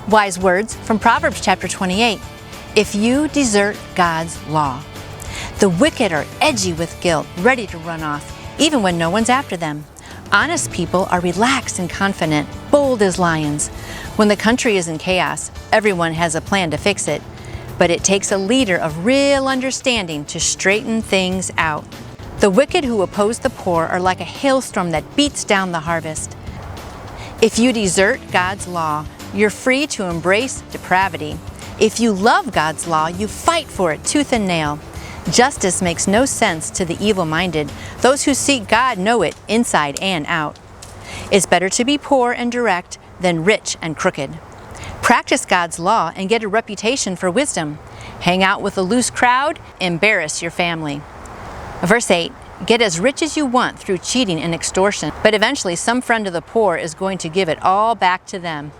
Wise words from Proverbs chapter 28. If you desert God's law. The wicked are edgy with guilt, ready to run off, even when no one's after them. Honest people are relaxed and confident, bold as lions. When the country is in chaos, everyone has a plan to fix it. But it takes a leader of real understanding to straighten things out. The wicked who oppose the poor are like a hailstorm that beats down the harvest. If you desert God's law, you're free to embrace depravity. If you love God's law, you fight for it tooth and nail. Justice makes no sense to the evil-minded. Those who seek God know it inside and out. It's better to be poor and direct than rich and crooked. Practice God's law and get a reputation for wisdom. Hang out with a loose crowd, embarrass your family. Verse 8, get as rich as you want through cheating and extortion, but eventually some friend of the poor is going to give it all back to them.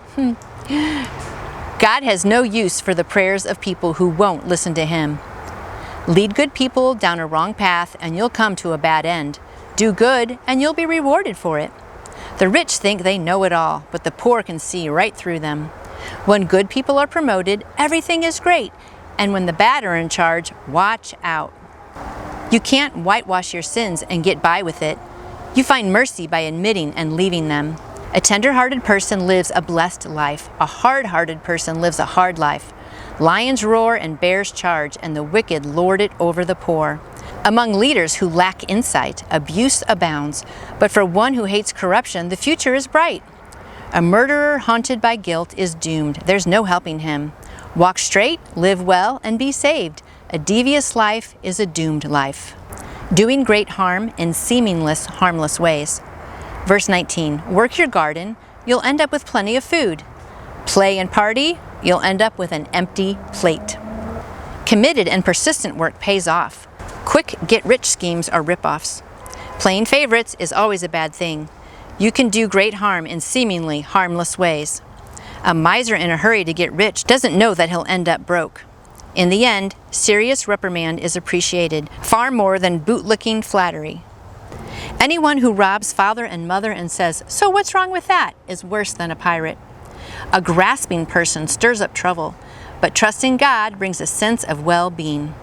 God has no use for the prayers of people who won't listen to Him. Lead good people down a wrong path and you'll come to a bad end. Do good and you'll be rewarded for it. The rich think they know it all, but the poor can see right through them. When good people are promoted, everything is great. And when the bad are in charge, watch out. You can't whitewash your sins and get by with it. You find mercy by admitting and leaving them. A tender-hearted person lives a blessed life. A hard-hearted person lives a hard life. Lions roar and bears charge, and the wicked lord it over the poor. Among leaders who lack insight, abuse abounds, but for one who hates corruption, the future is bright. A murderer haunted by guilt is doomed. There's no helping him. Walk straight, live well, and be saved. A devious life is a doomed life. Doing great harm in seemingly harmless ways. Verse 19, work your garden, you'll end up with plenty of food. Play and party, you'll end up with an empty plate. Committed and persistent work pays off. Quick get-rich schemes are rip-offs. Playing favorites is always a bad thing. You can do great harm in seemingly harmless ways. A miser in a hurry to get rich doesn't know that he'll end up broke. In the end, serious reprimand is appreciated, far more than bootlicking flattery. Anyone who robs father and mother and says, "So what's wrong with that?" is worse than a pirate. A grasping person stirs up trouble, but trusting God brings a sense of well-being.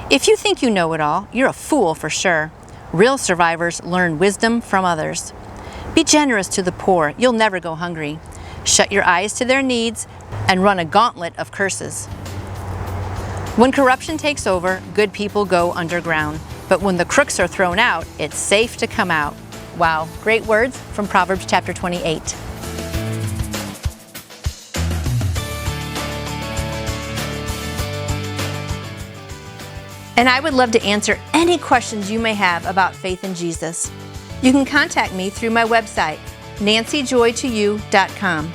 If you think you know it all, you're a fool for sure. Real survivors learn wisdom from others. Be generous to the poor, you'll never go hungry. Shut your eyes to their needs and run a gauntlet of curses. When corruption takes over, good people go underground. But when the crooks are thrown out, it's safe to come out. Wow, great words from Proverbs chapter 28. And I would love to answer any questions you may have about faith in Jesus. You can contact me through my website, nancyjoytoyou.com.